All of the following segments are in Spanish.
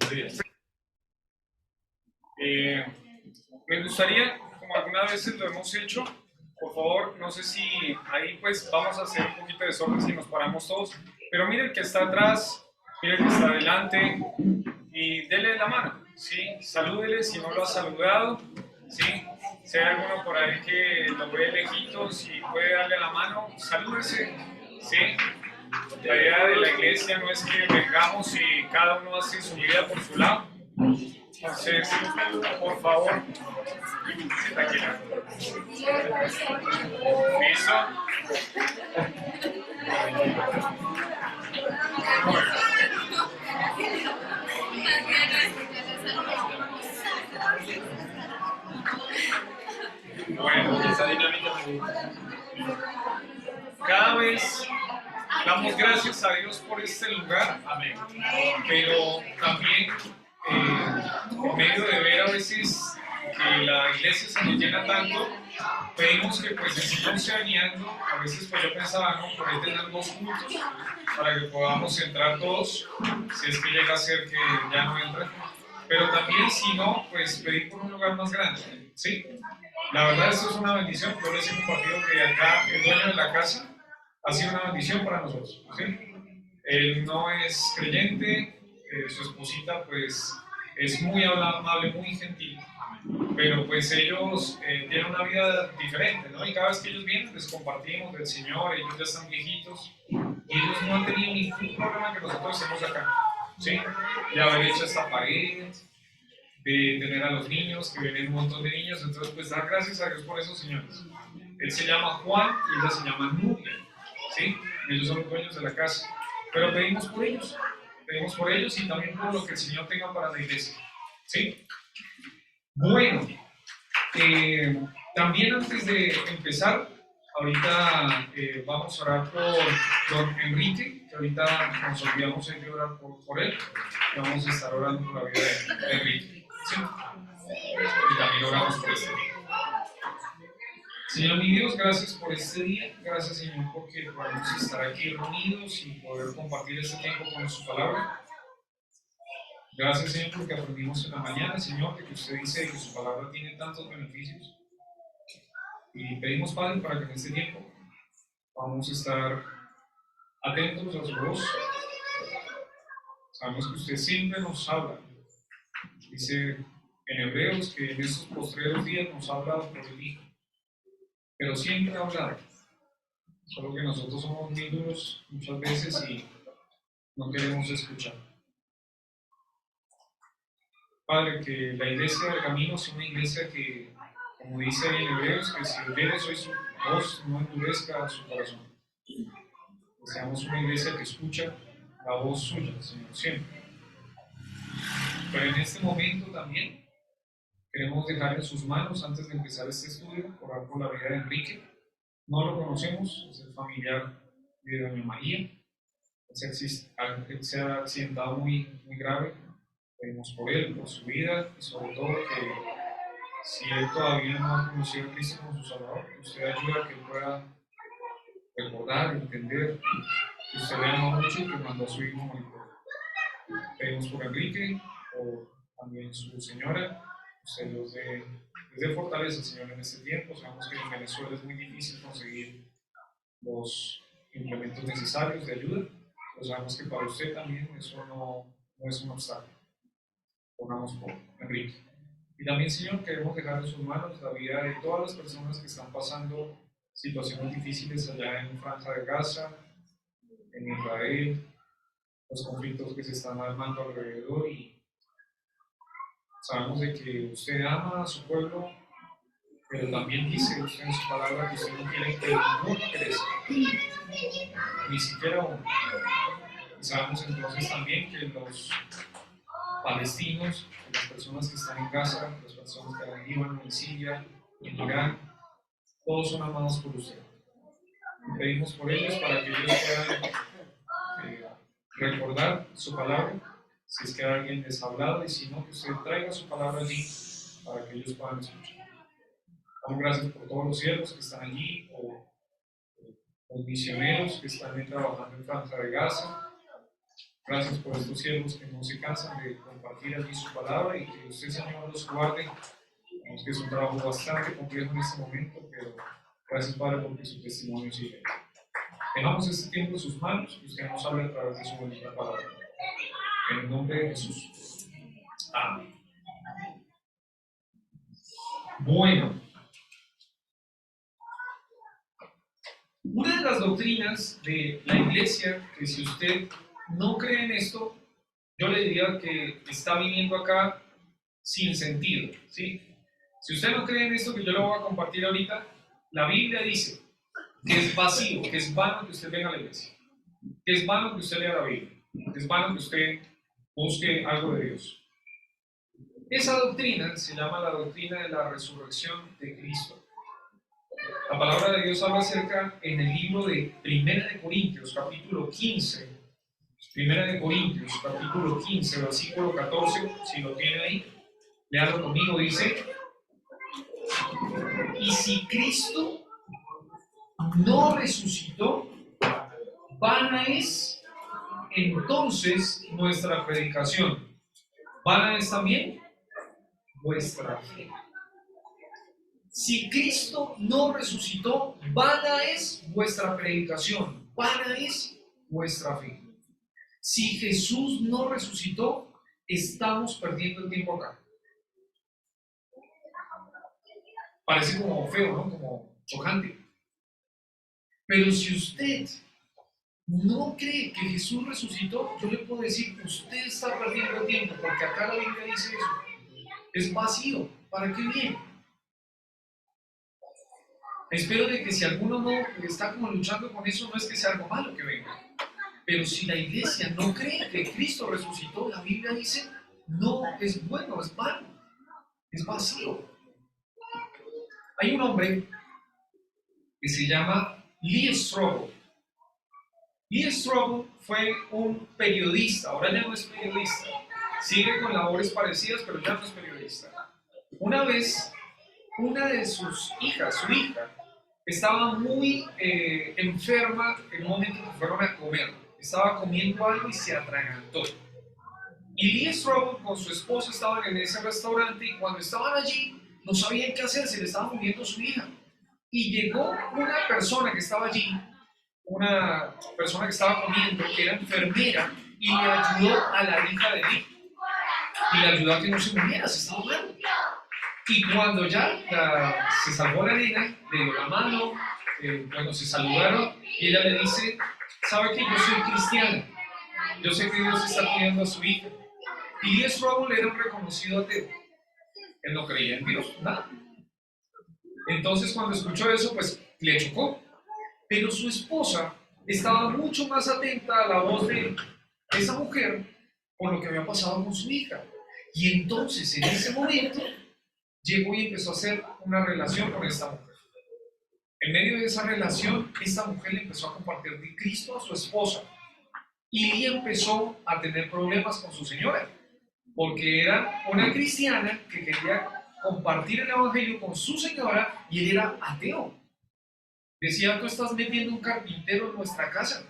Buenos días. Me gustaría, como algunas veces lo hemos hecho, por favor, no sé si ahí pues vamos a hacer un poquito de desorden si nos paramos todos, pero mire el que está atrás, mire el que está adelante y dele la mano, ¿sí? Salúdele si no lo ha saludado, ¿sí? Si hay alguno por ahí que lo ve lejitos y puede darle la mano, salúdese, ¿sí? La idea de la iglesia no es que vengamos y cada uno hace su vida por su lado. Entonces, por favor, sí, tranquila. ¿Listo? Bueno, esa dinámica me gusta. Cada vez damos gracias a Dios por este lugar, amén. Pero también en medio de ver a veces que la iglesia se nos llena tanto, pedimos que pues el Señor sea guiando. A veces pues yo pensaba, no, por ahí tener 2 cultos para que podamos entrar todos, si es que llega a ser que ya no entran. Pero también si no, pues pedir por un lugar más grande, ¿sí? La verdad esto es una bendición. Yo les he compartido que acá el dueño de la casa ha sido una bendición para nosotros, ¿sí? Él no es creyente, su esposita pues es muy amable, muy gentil, pero pues ellos tienen una vida diferente, ¿no? Y cada vez que ellos vienen les compartimos del Señor, ellos ya están viejitos y ellos no han tenido ningún problema que nosotros estemos acá, ¿sí? De haber hecho esta pared, de tener a los niños, que vienen un montón de niños, entonces pues dar gracias a Dios por esos señores. Él se llama Juan y ella se llama Nubia, ¿sí? Ellos son los dueños de la casa, pero pedimos por ellos y también por lo que el Señor tenga para la iglesia, ¿sí? Bueno, también antes de empezar, ahorita vamos a orar por don Enrique, que ahorita nos olvidamos de orar por él, y vamos a estar orando por la vida de Enrique, ¿sí? Y también oramos por este día. Señor mi Dios, gracias por este día, gracias Señor porque podemos estar aquí reunidos y poder compartir este tiempo con su palabra. Gracias Señor porque aprendimos en la mañana, Señor, que usted dice que su palabra tiene tantos beneficios. Y pedimos, Padre, para que en este tiempo vamos a estar atentos a su voz. Sabemos que usted siempre nos habla. Dice en Hebreos que en estos postreros días nos ha hablado por el Hijo. Pero siempre ha hablado. Solo que nosotros somos muy duros muchas veces y no queremos escuchar. Padre, que la iglesia del camino sea una iglesia que, como dice en Hebreos, que si oyeres hoy su voz, no endurezca su corazón. Que seamos una iglesia que escucha la voz suya, Señor, siempre. Pero en este momento también queremos dejar en sus manos, antes de empezar este estudio, orar por la vida de Enrique. No lo conocemos, es el familiar de doña María. Él se ha accidentado muy grave. Pedimos por él, por su vida y sobre todo que si él todavía no ha conocido a Cristo como su Salvador, que usted ayude a que él pueda recordar, entender que usted le ama mucho y que mandó a su hijo morir por él. Pedimos por Enrique, por también su señora, usted los dé fortaleza, Señor, en este tiempo. Sabemos que en Venezuela es muy difícil conseguir los implementos necesarios de ayuda, pero sabemos que para usted también eso no es un obstáculo. Pongamos por Enrique. Y también, Señor, queremos dejar en sus manos la vida de todas las personas que están pasando situaciones difíciles allá en Franja de Gaza, en Israel, los conflictos que se están armando alrededor, y sabemos de que usted ama a su pueblo, pero también dice usted en su palabra que usted no quiere que ninguno crezca, ni siquiera uno. Y sabemos entonces también que los palestinos, las personas que están en Gaza, las personas que están en Líbano, en Siria, en Irán, todos son amados por usted. Y pedimos por ellos para que ellos puedan recordar su palabra, si es que alguien les ha hablado, y si no, que usted traiga su palabra allí para que ellos puedan escuchar. Damos gracias por todos los siervos que están allí, por los misioneros que están trabajando en Franja de Gaza, Gracias por estos siervos que no se cansan de compartir aquí su palabra y que usted, Señor, los guarde. Sabemos que es un trabajo bastante complejo en este momento, pero gracias, Padre, porque su testimonio sigue. Dejamos este tiempo en sus manos y usted nos hable a través de su bonita palabra. En el nombre de Jesús. Amén. Bueno, una de las doctrinas de la iglesia, que si usted no cree en esto, yo le diría que está viniendo acá sin sentido, ¿sí? Si usted no cree en esto que yo le voy a compartir ahorita, la Biblia dice que es vacío, que es vano que usted venga a la iglesia, que es vano que usted lea la Biblia, que es vano que usted busque algo de Dios. Esa doctrina se llama la doctrina de la resurrección de Cristo. La palabra de Dios habla acerca en el libro de Primera de Corintios, capítulo 15. Primera de Corintios, capítulo 15, versículo 14, si lo tiene ahí, léalo conmigo, dice: y si Cristo no resucitó, vana es entonces nuestra predicación. Vana es también vuestra fe. Si Cristo no resucitó, vana es vuestra predicación, vana es vuestra fe. Si Jesús no resucitó, estamos perdiendo el tiempo acá. Parece como feo, ¿no? Como chocante. Pero si usted no cree que Jesús resucitó, yo le puedo decir que usted está perdiendo el tiempo, porque acá la Biblia dice eso. Es vacío. ¿Para qué viene? Espero de que si alguno no está como luchando con eso, no es que sea algo malo que venga. Pero si la iglesia no cree que Cristo resucitó, la Biblia dice, no es bueno, es malo, es vacío. Hay un hombre que se llama Lee Strobel. Lee Strobel fue un periodista, ahora ya no es periodista, sigue con labores parecidas, pero ya no es periodista. Una vez, una de sus hijas, su hija, estaba muy enferma en un momento que fueron a comer. Estaba comiendo algo y se atragantó. Y Lee Strobel con su esposa estaban en ese restaurante y cuando estaban allí no sabían qué hacer, se le estaba muriendo su hija. Y llegó una persona que estaba allí, una persona que estaba comiendo, que era enfermera, y le ayudó a la hija de Lee. Y le ayudó a que no se muriera, se estaba muriendo. Y cuando ya se salvó la nena, le dio la mano, bueno, se saludaron, y ella le dice: ¿sabe qué? Yo soy cristiana, yo sé que Dios está cuidando a su hija. Y Lee Strobel era un reconocido ateo, él no creía en Dios, nada. Entonces cuando escuchó eso, pues le chocó. Pero su esposa estaba mucho más atenta a la voz de esa mujer por lo que había pasado con su hija. Y entonces en ese momento llegó y empezó a hacer una relación con esta mujer. En medio de esa relación, esta mujer le empezó a compartir de Cristo a su esposa. Y ella empezó a tener problemas con su señora, porque era una cristiana que quería compartir el evangelio con su señora y él era ateo. Decía: tú estás metiendo un carpintero en nuestra casa.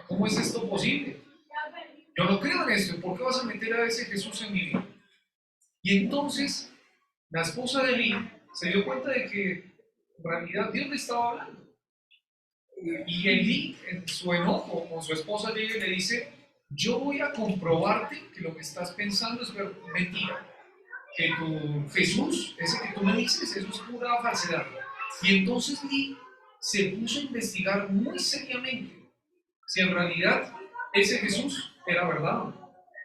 ¿Cómo es esto posible? Yo no creo en esto. ¿Por qué vas a meter a ese Jesús en mi vida? Y entonces la esposa de Lee se dio cuenta de que en realidad Dios le estaba hablando. Y Lee, en su enojo con su esposa, llega y le dice: yo voy a comprobarte que lo que estás pensando es mentira. Que tu Jesús, ese que tú me dices, eso es pura falsedad. Y entonces Lee se puso a investigar muy seriamente si en realidad ese Jesús era verdad,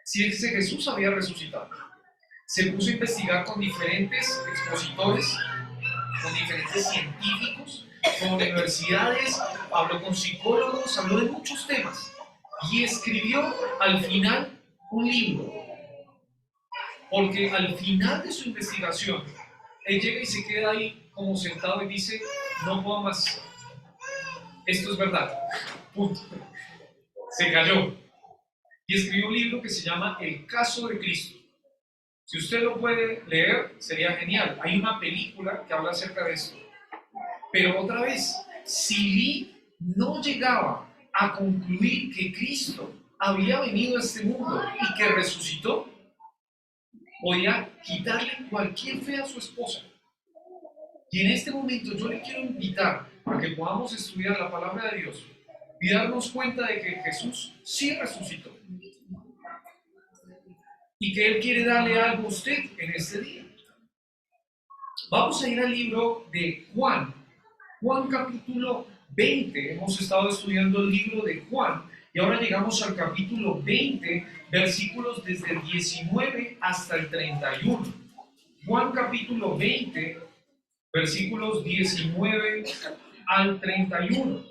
si ese Jesús había resucitado. Se puso a investigar con diferentes expositores, con diferentes científicos, con universidades, habló con psicólogos, habló de muchos temas y escribió al final un libro. Porque al final de su investigación, él llega y se queda ahí como sentado y dice: no puedo más, esto es verdad, punto. Se cayó y escribió un libro que se llama El caso de Cristo. Si usted lo puede leer, sería genial. Hay una película que habla acerca de esto. Pero otra vez, si Lee no llegaba a concluir que Cristo había venido a este mundo y que resucitó, podía quitarle cualquier fe a su esposa. Y en este momento yo le quiero invitar a que podamos estudiar la palabra de Dios y darnos cuenta de que Jesús sí resucitó y que Él quiere darle algo a usted en este día. Vamos a ir al libro de Juan, Juan capítulo 20. Hemos estado estudiando el libro de Juan y ahora llegamos al capítulo 20, versículos desde el 19 hasta el 31. Juan capítulo 20, versículos 19 al 31.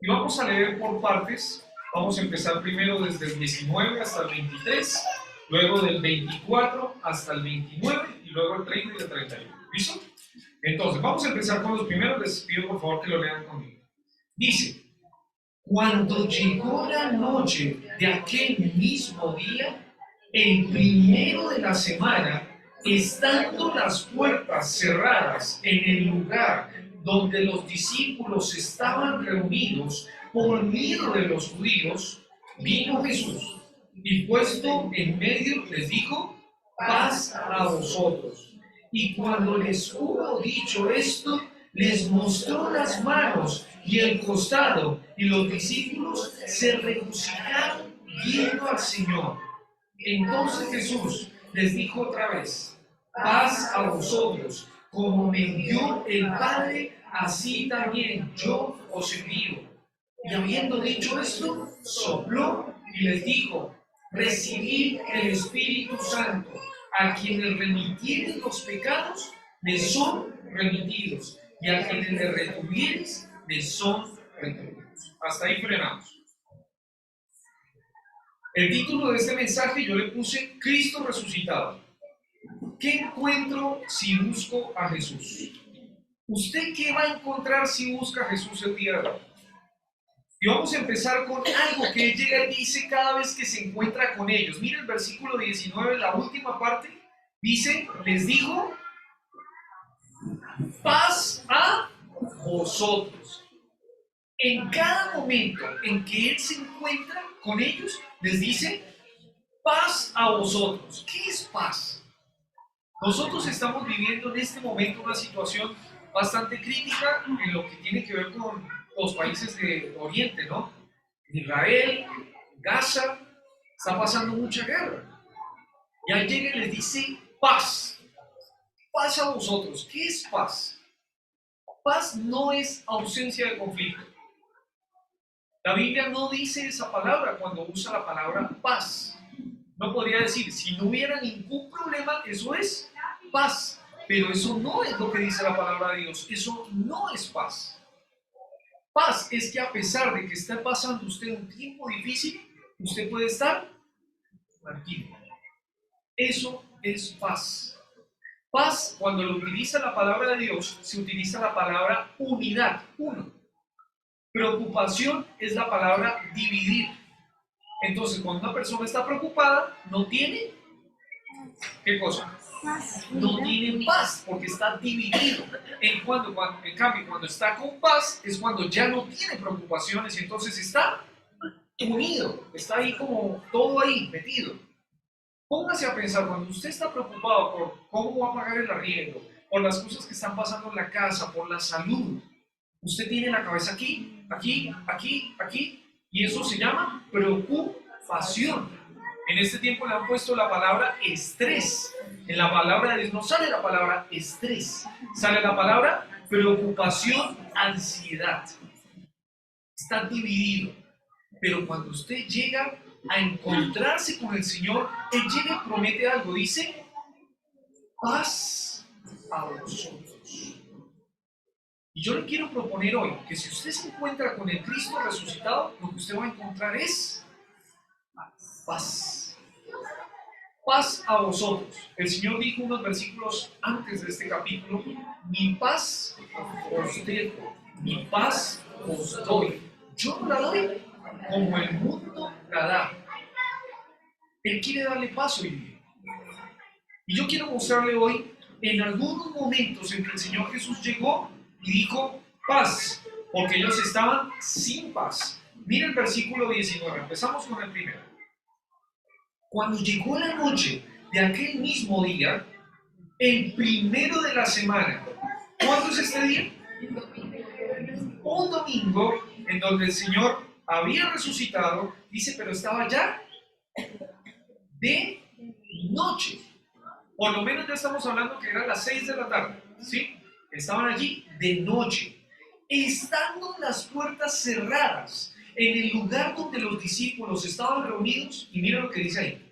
Y vamos a leer por partes. Vamos a empezar primero desde el 19 hasta el 23, luego del 24 hasta el 29 y luego el 30 y el 31. ¿Listo? Entonces, vamos a empezar con los primeros. Les pido por favor que lo lean conmigo. Dice: cuando llegó la noche de aquel mismo día, el primero de la semana, estando las puertas cerradas en el lugar donde los discípulos estaban reunidos por miedo de los judíos, vino Jesús y puesto en medio les dijo: paz a vosotros. Y cuando les hubo dicho esto, les mostró las manos y el costado, y los discípulos se regocijaron viendo al Señor. Entonces Jesús les dijo otra vez: paz a vosotros, como me envió el Padre, así también yo os envío. Y habiendo dicho esto, sopló y les dijo: recibid el Espíritu Santo. A quienes remitieren los pecados, les son remitidos, y a quienes les retuvieres, les son retenidos. Hasta ahí frenamos. El título de este mensaje yo le puse: Cristo resucitado. ¿Qué encuentro si busco a Jesús? ¿Usted qué va a encontrar si busca a Jesús el día de hoy? Y vamos a empezar con algo que él llega y dice cada vez que se encuentra con ellos. Mira el versículo 19, la última parte, dice: les dijo, paz a vosotros. En cada momento en que él se encuentra con ellos, les dice: paz a vosotros. ¿Qué es paz? Nosotros estamos viviendo en este momento una situación bastante crítica en lo que tiene que ver con los países de Oriente, ¿no? Israel, Gaza, está pasando mucha guerra. Y ahí llega y les dice: paz. Paz a vosotros. ¿Qué es paz? Paz no es ausencia de conflicto. La Biblia no dice esa palabra cuando usa la palabra paz. No podría decir: si no hubiera ningún problema, eso es paz. Pero eso no es lo que dice la palabra de Dios. Eso no es paz. Paz es que a pesar de que está pasando usted un tiempo difícil, usted puede estar tranquilo. Eso es paz. Paz, cuando lo utiliza la palabra de Dios, se utiliza la palabra unidad, uno. Preocupación es la palabra dividir. Entonces, cuando una persona está preocupada, no tiene, ¿qué cosa? No tiene paz, porque está dividido. En cambio, cuando está con paz, es cuando ya no tiene preocupaciones y entonces está unido, está ahí como todo ahí, metido. Póngase a pensar, cuando usted está preocupado por cómo va a pagar el arriendo, por las cosas que están pasando en la casa, por la salud, usted tiene la cabeza aquí, aquí, aquí, aquí, y eso se llama preocupación. En este tiempo le han puesto la palabra estrés. En la palabra de Dios no sale la palabra estrés, sale la palabra preocupación, ansiedad. Está dividido. Pero cuando usted llega a encontrarse con el Señor, Él llega y promete algo. Dice: paz a vosotros. Y yo le quiero proponer hoy que si usted se encuentra con el Cristo resucitado, lo que usted va a encontrar es paz. Paz a vosotros. El Señor dijo unos versículos antes de este capítulo: mi paz os dejo, mi paz os doy. Yo no la doy como el mundo la da. Él quiere darle paz hoy día. Y yo quiero mostrarle hoy en algunos momentos en que el Señor Jesús llegó y dijo: paz, porque ellos estaban sin paz. Mira el versículo 19, empezamos con el primero. Cuando llegó la noche de aquel mismo día, el primero de la semana, ¿cuándo es este día? Un domingo en donde el Señor había resucitado, dice, pero estaba ya de noche. Por lo menos ya estamos hablando que eran las 6 de la tarde, ¿sí? Estaban allí de noche, estando las puertas cerradas en el lugar donde los discípulos estaban reunidos, y mira lo que dice ahí,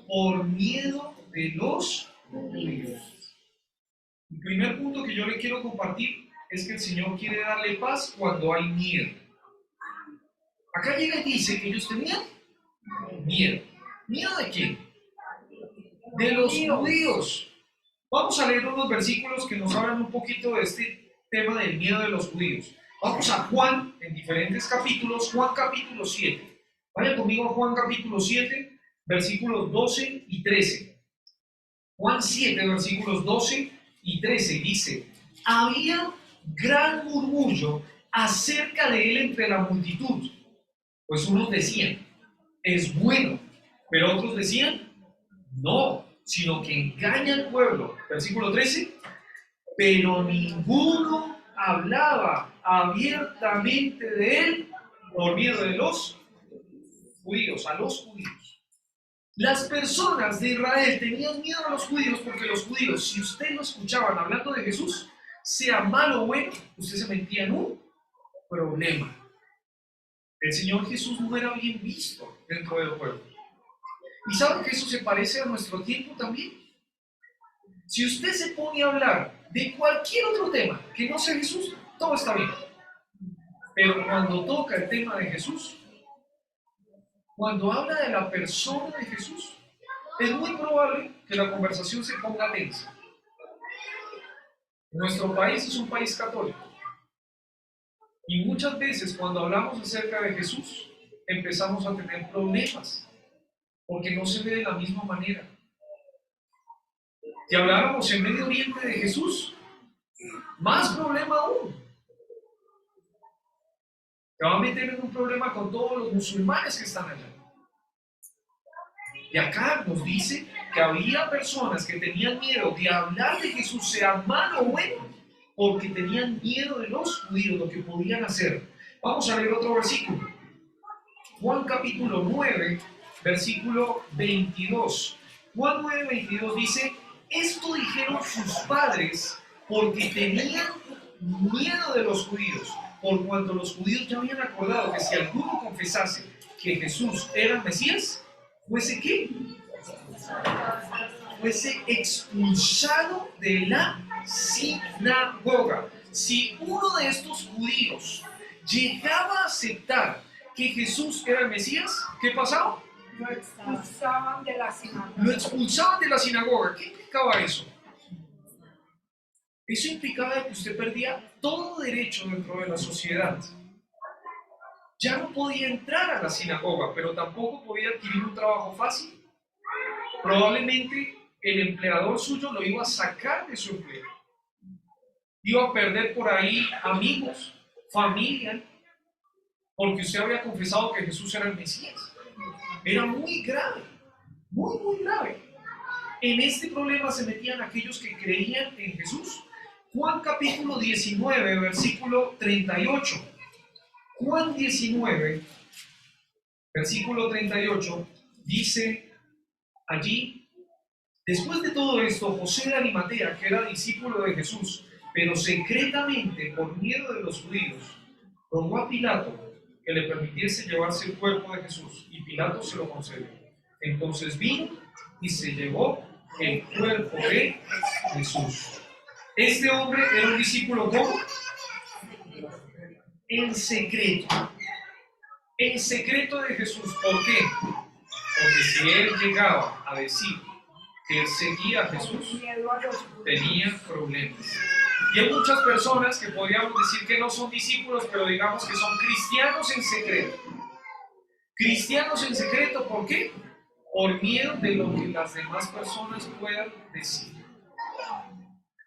por miedo de los judíos. El primer punto que yo le quiero compartir es que el Señor quiere darle paz cuando hay miedo. Acá llega y dice que ellos tenían miedo. ¿Miedo de quién? De los judíos. Vamos a leer unos versículos que nos hablan un poquito de este tema del miedo de los judíos. Vamos a Juan en diferentes capítulos, Juan capítulo 7. Vaya conmigo a Juan capítulo 7, versículos 12 y 13. Juan 7, versículos 12 y 13 dice, había gran murmullo acerca de él entre la multitud, pues unos decían, es bueno, pero otros decían, no, sino que engaña al pueblo. Versículo 13, pero ninguno hablaba abiertamente de él por miedo de los judíos, a los judíos. Las personas de Israel tenían miedo a los judíos porque los judíos, si usted lo escuchaban hablando de Jesús, sea malo o bueno, usted se metía en un problema. El Señor Jesús no era bien visto dentro del pueblo. ¿Y sabe que eso se parece a nuestro tiempo también? Si usted se pone a hablar de cualquier otro tema que no sea Jesús, todo está bien. Pero cuando toca el tema de Jesús, cuando habla de la persona de Jesús, es muy probable que la conversación se ponga tensa. Nuestro país es un país católico. Y muchas veces cuando hablamos acerca de Jesús, empezamos a tener problemas, porque no se ve de la misma manera. Si habláramos en Medio Oriente de Jesús, más problema aún. Te va a meter en un problema con todos los musulmanes que están allá. Y acá nos dice que había personas que tenían miedo de hablar de Jesús, sea malo o bueno, porque tenían miedo de los judíos, lo que podían hacer. Vamos a leer otro versículo. Juan capítulo 9, versículo 22. Juan 9, 22 dice, esto dijeron sus padres porque tenían miedo de los judíos, por cuanto los judíos ya habían acordado que si alguno confesase que Jesús era el Mesías, fuese ¿qué? Fuese expulsado de la sinagoga. Si uno de estos judíos llegaba a aceptar que Jesús era el Mesías, ¿qué pasaba? Lo expulsaban de la sinagoga. Lo expulsaban de la sinagoga. ¿Qué implicaba eso? Eso implicaba que usted perdía todo derecho dentro de la sociedad. Ya no podía entrar a la sinagoga, pero tampoco podía adquirir un trabajo fácil. Probablemente el empleador suyo lo iba a sacar de su empleo. Iba a perder por ahí amigos, familia, porque usted había confesado que Jesús era el Mesías. Era muy grave, muy, muy grave. En este problema se metían aquellos que creían en Jesús. Juan capítulo 19, versículo 38. Juan 19, versículo 38, dice allí, después de todo esto, José de Arimatea, que era discípulo de Jesús, pero secretamente por miedo de los judíos, rogó a Pilato que le permitiese llevarse el cuerpo de Jesús, y Pilato se lo concedió. Entonces vino y se llevó el cuerpo de Jesús. Este hombre era un discípulo ¿cómo? En secreto de Jesús. ¿Por qué? Porque si él llegaba a decir que él seguía a Jesús, tenía problemas. Y hay muchas personas que podríamos decir que no son discípulos, pero digamos que son cristianos en secreto. Cristianos en secreto, ¿por qué? Por miedo de lo que las demás personas puedan decir.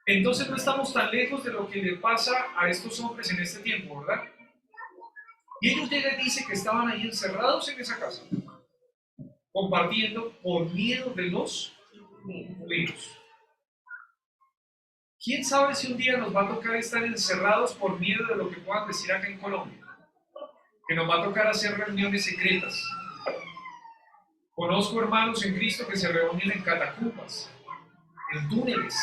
Entonces no estamos tan lejos de lo que le pasa a estos hombres en este tiempo, ¿verdad? Y ellos llegan y dicen que estaban ahí encerrados en esa casa, compartiendo por miedo de los judíos. ¿Quién sabe si un día nos va a tocar estar encerrados por miedo de lo que puedan decir acá en Colombia? Que nos va a tocar hacer reuniones secretas. Conozco hermanos en Cristo que se reúnen en catacumbas, en túneles,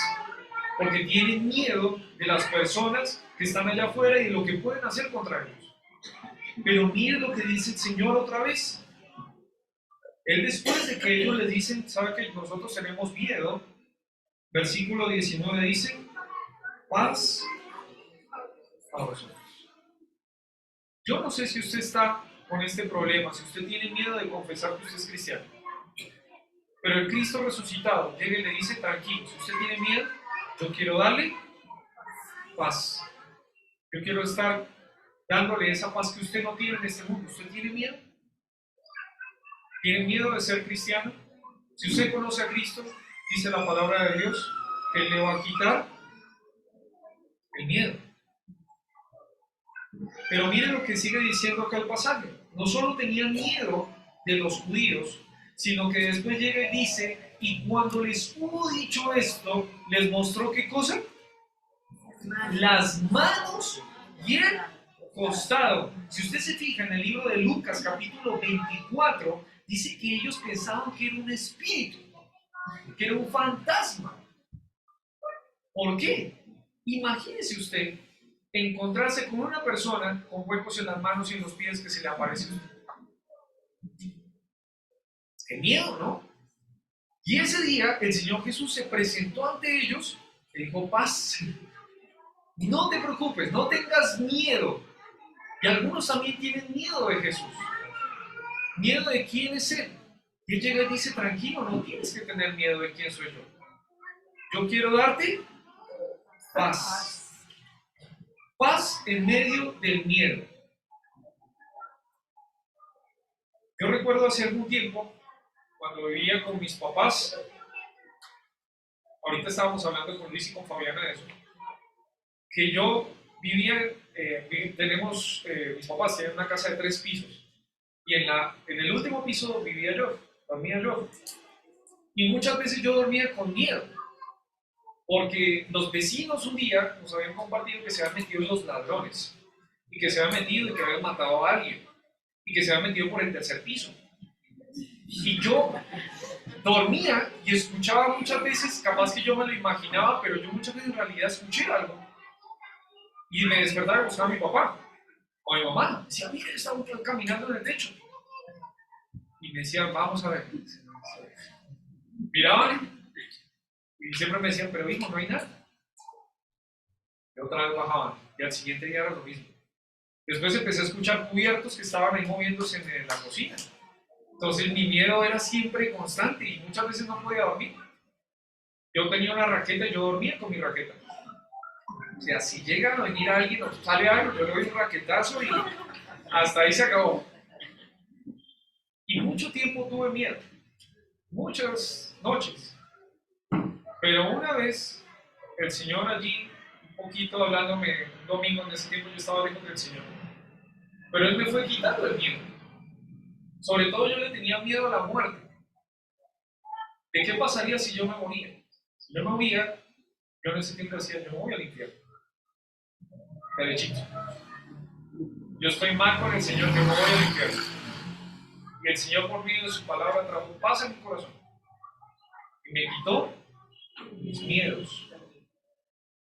porque tienen miedo de las personas que están allá afuera y de lo que pueden hacer contra ellos. Pero miren lo que dice el Señor otra vez. Él, después de que ellos les dicen, sabe que nosotros tenemos miedo, versículo 19 dice, paz a vosotros. Yo no sé si usted está con este problema, si usted tiene miedo de confesar que usted es cristiano, pero el Cristo resucitado llega y le dice, tranquilo, si usted tiene miedo, yo quiero darle paz. Yo quiero estar dándole esa paz que usted no tiene en este mundo. ¿Usted tiene miedo? ¿Tiene miedo de ser cristiano? Si usted conoce a Cristo, dice la palabra de Dios, que Él le va a quitar el miedo. Pero miren lo que sigue diciendo acá el pasaje. No solo tenían miedo de los judíos, sino que después llega y dice, y cuando les hubo dicho esto, les mostró ¿qué cosa? Las manos y el costado. Si usted se fija en el libro de Lucas, capítulo 24, dice que ellos pensaban que era un espíritu, que era un fantasma. ¿Por qué? Imagínese usted encontrarse con una persona con huecos en las manos y en los pies que se le aparece a usted. ¡Qué miedo!, ¿no? Y ese día el Señor Jesús se presentó ante ellos y dijo, paz, no te preocupes, no tengas miedo. Y algunos también tienen miedo de Jesús. ¿Miedo de quién es Él? Y Él llega y dice, tranquilo, no tienes que tener miedo de quién soy yo. Yo quiero darte paz. Paz en medio del miedo. Yo recuerdo hace algún tiempo, cuando vivía con mis papás, ahorita estábamos hablando con Luis y con Fabiana de eso, que yo vivía, mis papás tienen una casa de 3 pisos, y en el último piso vivía yo, dormía yo, y muchas veces yo dormía con miedo, porque los vecinos un día nos habían compartido que se habían metido los ladrones, y que se habían metido y que habían matado a alguien, y que se habían metido por el 3er piso. Y yo dormía y escuchaba muchas veces, capaz que yo me lo imaginaba, pero yo muchas veces en realidad escuché algo. Y me despertaba y buscaba a mi papá o a mi mamá. Decía, mira, estaba caminando en el techo. Y me decían, vamos a ver. Miraban y siempre me decían, pero hijo, no hay nada. Y otra vez bajaban. Y al siguiente día era lo mismo. Después empecé a escuchar cubiertos que estaban ahí moviéndose en la cocina. Entonces mi miedo era siempre constante y muchas veces no podía dormir. Yo tenía una raqueta y yo dormía con mi raqueta. O sea, si llega a venir alguien o sale algo, yo le doy un raquetazo y hasta ahí se acabó. Y mucho tiempo tuve miedo, muchas noches. Pero una vez, el Señor allí, un poquito hablándome, un domingo en ese tiempo yo estaba lejos del Señor, pero Él me fue quitando el miedo. Sobre todo yo le tenía miedo a la muerte. ¿De qué pasaría si yo me moría? Si yo me moría, yo en ese tiempo decía, yo me voy al infierno. Derechito. Yo estoy mal con el Señor, yo me voy al infierno. Y el Señor por medio de su palabra trajo paz en mi corazón. Y me quitó mis miedos.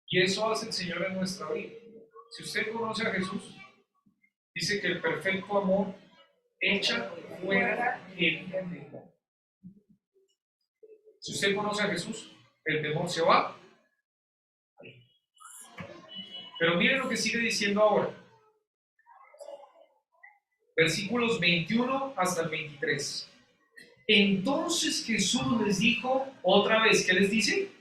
Y eso hace el Señor en nuestra vida. Si usted conoce a Jesús, dice que el perfecto amor echa fuera el temor. Si usted conoce a Jesús, el temor se va. Pero miren lo que sigue diciendo ahora. Versículos 21 hasta el 23. Entonces Jesús les dijo otra vez, ¿qué les dice?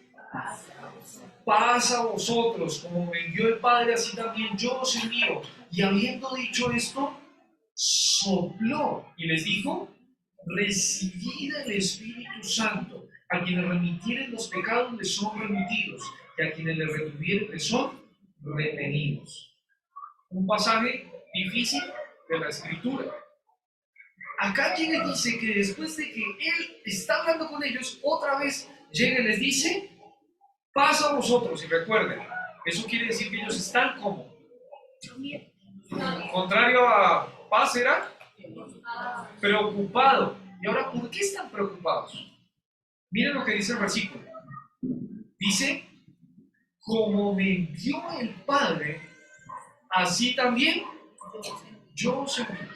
Paz a vosotros, como me envió el Padre, así también yo os envío. Y habiendo dicho esto, sopló y les dijo, recibid el Espíritu Santo. A quienes remitieren los pecados les son remitidos, y a quienes les retuvieren les son retenidos. Un pasaje difícil, de la Escritura. Acá llega y dice que después de que Él está hablando con ellos, otra vez llega y les dice, paz a vosotros. Y recuerden, eso quiere decir que ellos están como. Contrario a paz era preocupado. Y ahora, ¿por qué están preocupados? Miren lo que dice el versículo. Dice, como me envió el Padre, así también yo os envío.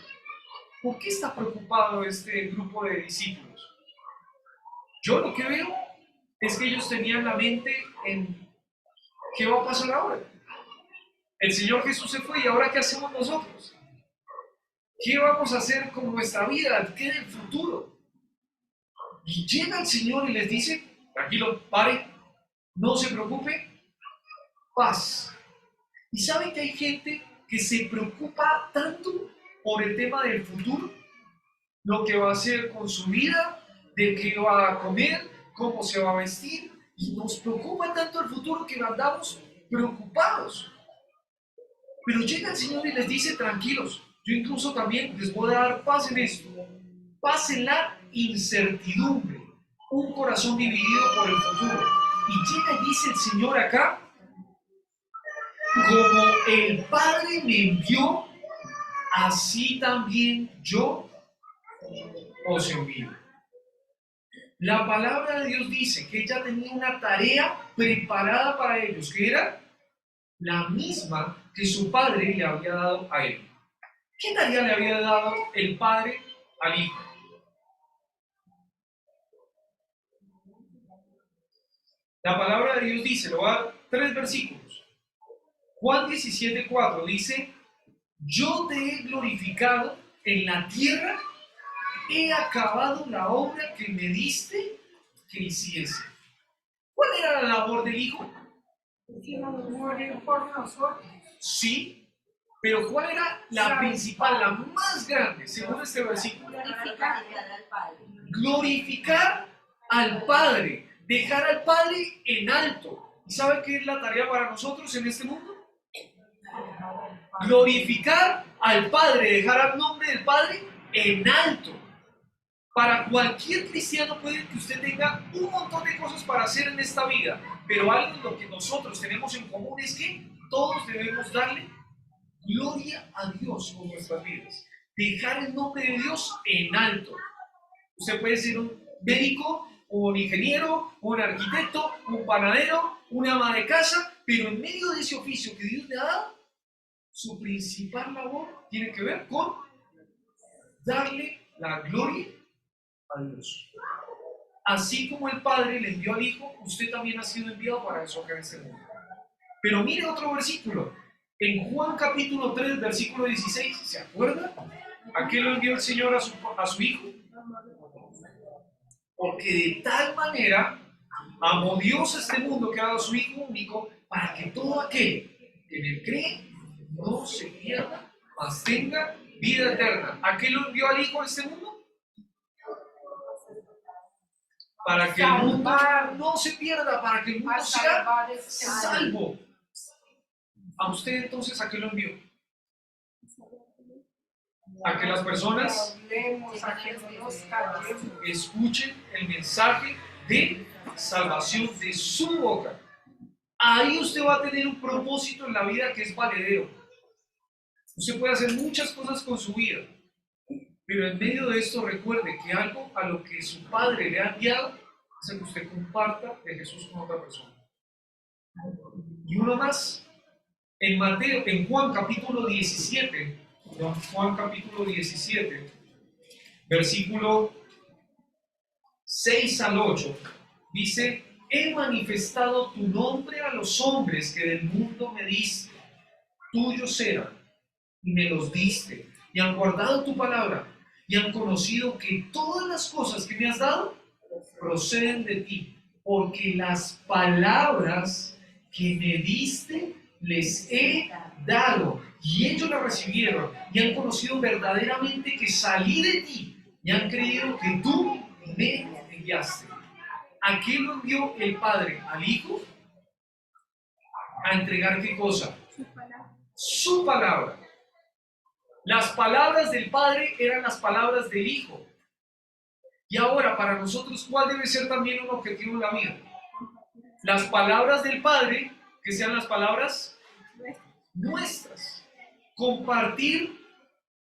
¿Por qué está preocupado este grupo de discípulos? Yo lo que veo es que ellos tenían la mente en ¿qué va a pasar ahora? El Señor Jesús se fue y ahora ¿qué hacemos nosotros? ¿Qué vamos a hacer con nuestra vida? ¿Qué del futuro? Y llega el Señor y les dice, tranquilo, pare, no se preocupe, paz. ¿Y saben que hay gente que se preocupa tanto por el tema del futuro? Lo que va a hacer con su vida, de qué va a comer, cómo se va a vestir, y nos preocupa tanto el futuro que andamos preocupados. Pero llega el Señor y les dice, tranquilos, yo incluso también les voy a dar paz en esto, paz en la incertidumbre, un corazón dividido por el futuro. Y llega y dice el Señor acá, como el Padre me envió, así también yo os envío. La palabra de Dios dice que ella tenía una tarea preparada para ellos, que era la misma que su padre le había dado a él. ¿Qué tarea le había dado el padre al hijo? La palabra de Dios dice, lo va a dar 3 versículos. Juan 17:4 dice, yo te he glorificado en la tierra, he acabado la obra que me diste que hiciese. ¿Cuál era la labor del hijo? Morir por nosotros. Sí, pero ¿cuál era la principal, la más grande, según este versículo? Glorificar al Padre, dejar al Padre en alto. ¿Y sabe qué es la tarea para nosotros en este mundo? Glorificar al Padre, dejar al nombre del Padre en alto. Para cualquier cristiano puede que usted tenga un montón de cosas para hacer en esta vida, pero algo en lo que nosotros tenemos en común es que todos debemos darle gloria a Dios con nuestras vidas. Dejar el nombre de Dios en alto. Usted puede ser un médico, un ingeniero, un arquitecto, un panadero, una ama de casa, pero en medio de ese oficio que Dios le ha dado, su principal labor tiene que ver con darle la gloria a Dios. Así como el Padre le envió al Hijo, usted también ha sido enviado para eso acá en este mundo. Pero mire otro versículo. En Juan capítulo 3, versículo 16, ¿se acuerda? ¿A qué lo envió el Señor a su Hijo? Porque de tal manera amó Dios a este mundo que ha dado a su Hijo único para que todo aquel que en él cree no se pierda, mas tenga vida eterna. ¿A qué lo envió al Hijo a este mundo? Para que el mundo no se pierda, para que el mundo sea salvo. ¿A usted entonces a qué lo envió? A que las personas escuchen el mensaje de salvación de su boca. Ahí usted va a tener un propósito en la vida que es valedero. Usted puede hacer muchas cosas con su vida, pero en medio de esto recuerde que algo a lo que su Padre le ha enviado es el que usted comparta de Jesús con otra persona. Y uno más, en Juan capítulo 17, versículo 6 al 8, dice, he manifestado tu nombre a los hombres que del mundo me diste, tuyos eran, y me los diste, y han guardado tu palabra, y han conocido que todas las cosas que me has dado proceden de ti, porque las palabras que me diste les he dado, y ellos la recibieron, y han conocido verdaderamente que salí de ti, y han creído que tú me enviaste. ¿A qué lo envió el Padre? ¿Al Hijo? ¿A entregar qué cosa? Su palabra. Las palabras del Padre eran las palabras del Hijo. Y ahora, para nosotros, ¿cuál debe ser también un objetivo en la vida? Las palabras del Padre, que sean las palabras nuestras. Compartir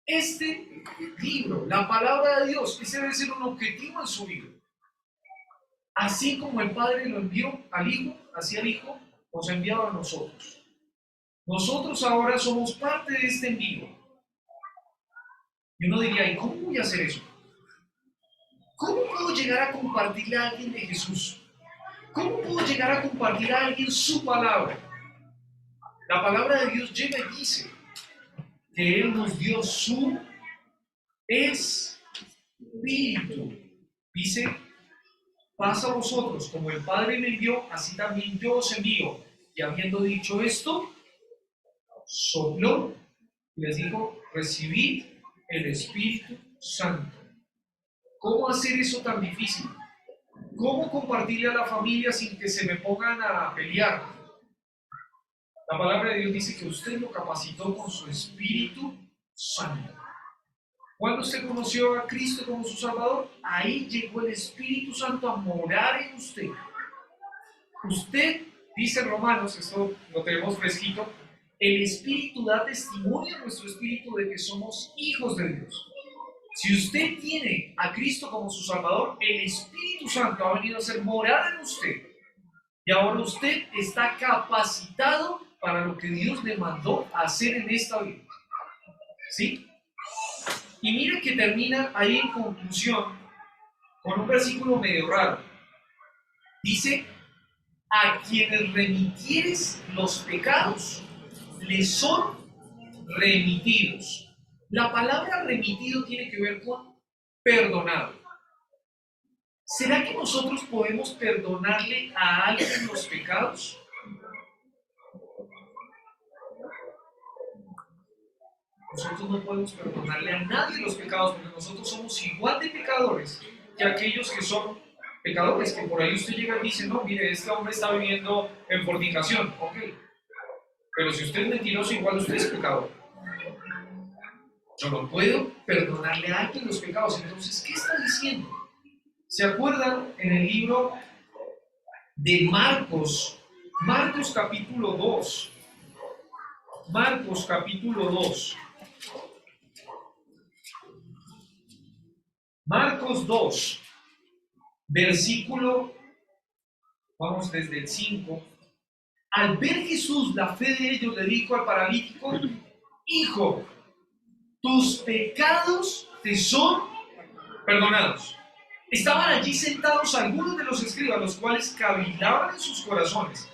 este libro, la palabra de Dios, ese debe ser un objetivo en su vida. Así como el Padre lo envió al Hijo, así el Hijo nos ha enviado a nosotros. Nosotros ahora somos parte de este envío. Y uno diría, ¿y cómo voy a hacer eso? ¿Cómo puedo llegar a compartirle a alguien de Jesús? ¿Cómo puedo llegar a compartir a alguien su palabra? La palabra de Dios llega y dice que Él nos dio su Espíritu. Dice, paz a vosotros, como el Padre me envió, así también yo os envío. Y habiendo dicho esto, sopló y les dijo, recibid el Espíritu Santo. ¿Cómo hacer eso tan difícil? ¿Cómo compartirle a la familia sin que se me pongan a pelear? La palabra de Dios dice que usted lo capacitó con su Espíritu Santo. Cuando usted conoció a Cristo como su Salvador, ahí llegó el Espíritu Santo a morar en usted. Usted, dice en Romanos, esto lo tenemos fresquito, el Espíritu da testimonio a nuestro espíritu de que somos hijos de Dios. Si usted tiene a Cristo como su Salvador, el Espíritu Santo ha venido a ser morada en usted. Y ahora usted está capacitado para lo que Dios le mandó a hacer en esta vida. ¿Sí? Y mire que termina ahí en conclusión con un versículo medio raro. Dice, a quienes remitieres los pecados, les son remitidos. La palabra remitido tiene que ver con perdonado. ¿Será que nosotros podemos perdonarle a alguien los pecados? Nosotros no podemos perdonarle a nadie los pecados porque nosotros somos igual de pecadores que aquellos que son pecadores, que por ahí usted llega y dice, no, mire, este hombre está viviendo en fornicación, ok, pero si usted es mentiroso, igual usted es pecador. Yo no puedo perdonarle a alguien los pecados. Entonces, ¿qué está diciendo? ¿Se acuerdan en el libro de Marcos? Marcos capítulo 2. Marcos capítulo 2. Marcos 2, versículo, vamos desde el 5. Al ver Jesús la fe de ellos, le dijo al paralítico, hijo, tus pecados te son perdonados. Estaban allí sentados algunos de los escribas, los cuales cavilaban en sus corazones.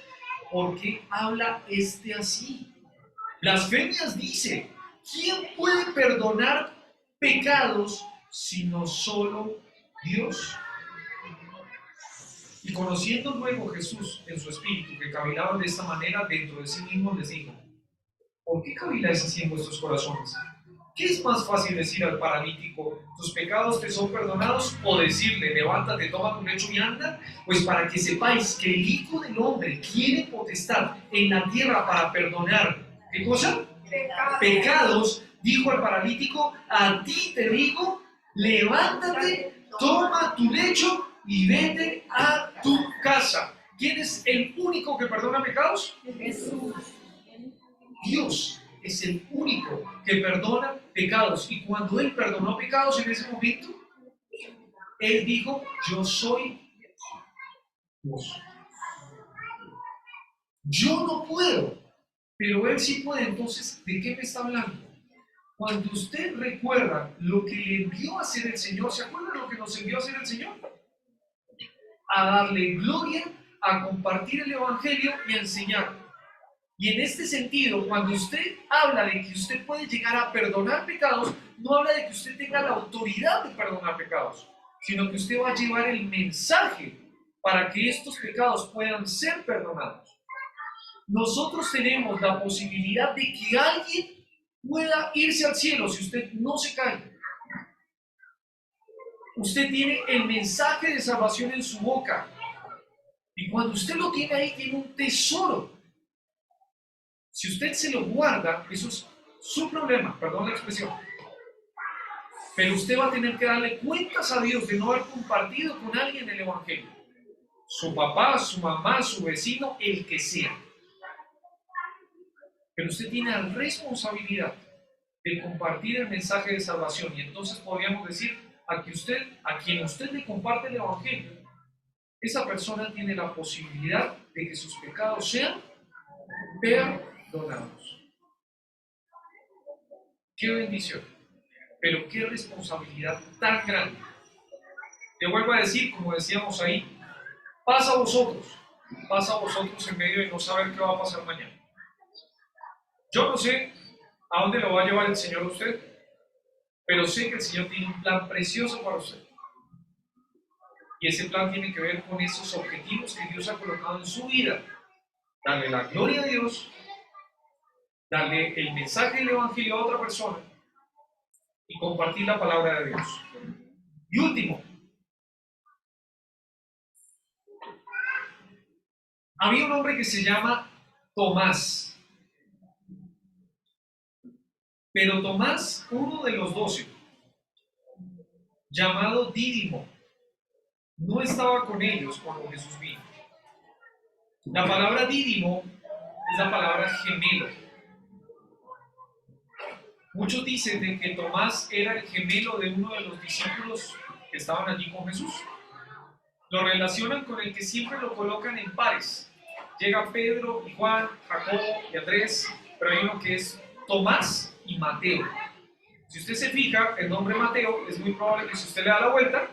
¿Por qué habla este así? Blasfemias dice, ¿quién puede perdonar pecados sino solo Dios? Y conociendo luego Jesús en su espíritu que cavilaban de esta manera dentro de sí mismo, les dijo, ¿por qué caviláis así en vuestros corazones? ¿Qué es más fácil decir al paralítico, tus pecados te son perdonados, o decirle, levántate, toma tu lecho y anda? Pues para que sepáis que el Hijo del Hombre tiene potestad en la tierra para perdonar, ¿qué cosa? Pecados, dijo al paralítico, a ti te digo, levántate, toma tu lecho y vete a tu casa. ¿Quién es el único que perdona pecados? Jesús. Dios es el único que perdona pecados. Y cuando Él perdonó pecados en ese momento, Él dijo, yo soy Dios. Yo no puedo, pero Él sí puede. Entonces, ¿de qué me está hablando? Cuando usted recuerda lo que le envió a hacer el Señor, ¿se acuerdan lo que nos envió a hacer el Señor? A darle gloria, a compartir el Evangelio y a enseñar. Y en este sentido, cuando usted habla de que usted puede llegar a perdonar pecados, no habla de que usted tenga la autoridad de perdonar pecados, sino que usted va a llevar el mensaje para que estos pecados puedan ser perdonados. Nosotros tenemos la posibilidad de que alguien pueda irse al cielo si usted no se cae. Usted tiene el mensaje de salvación en su boca. Y cuando usted lo tiene ahí, tiene un tesoro. Si usted se lo guarda, eso es su problema, perdón la expresión. Pero usted va a tener que darle cuentas a Dios de no haber compartido con alguien el Evangelio. Su papá, su mamá, su vecino, el que sea. Pero usted tiene la responsabilidad de compartir el mensaje de salvación. Y entonces podríamos decir a quien usted le comparte el Evangelio, esa persona tiene la posibilidad de que sus pecados sean perdonados. ¡Qué bendición! Pero qué responsabilidad tan grande. Te vuelvo a decir, como decíamos ahí, pasa a vosotros en medio de no saber qué va a pasar mañana. Yo no sé a dónde lo va a llevar el Señor a usted, pero sé que el Señor tiene un plan precioso para usted. Y ese plan tiene que ver con esos objetivos que Dios ha colocado en su vida. Darle la gloria a Dios, darle el mensaje del Evangelio a otra persona y compartir la palabra de Dios. Y último, había un hombre que se llama Tomás. Pero Tomás, uno de los 12, llamado Dídimo, no estaba con ellos cuando Jesús vino. La palabra Dídimo es la palabra gemelo. Muchos dicen de que Tomás era el gemelo de uno de los discípulos que estaban allí con Jesús. Lo relacionan con el que siempre lo colocan en pares. Llega Pedro y Juan, Jacobo y Andrés, pero hay uno que es Tomás y Mateo. Si usted se fija, el nombre Mateo es muy probable que si usted le da la vuelta,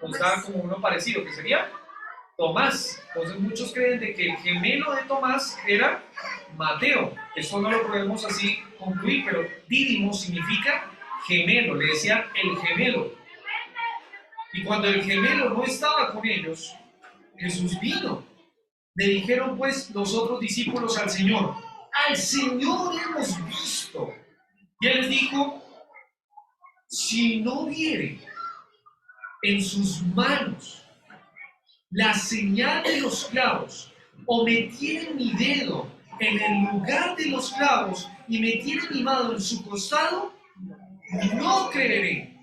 nos da como uno parecido, que sería Tomás. Entonces muchos creen de que el gemelo de Tomás era Mateo. Esto no lo podemos así concluir, pero Dídimo significa gemelo, le decían el gemelo. Y cuando el gemelo no estaba con ellos, Jesús vino. Le dijeron pues los otros discípulos al Señor hemos visto. Y él les dijo, si no viere en sus manos la señal de los clavos, o metiere mi dedo en el lugar de los clavos y metiere mi mano en su costado, no creeré.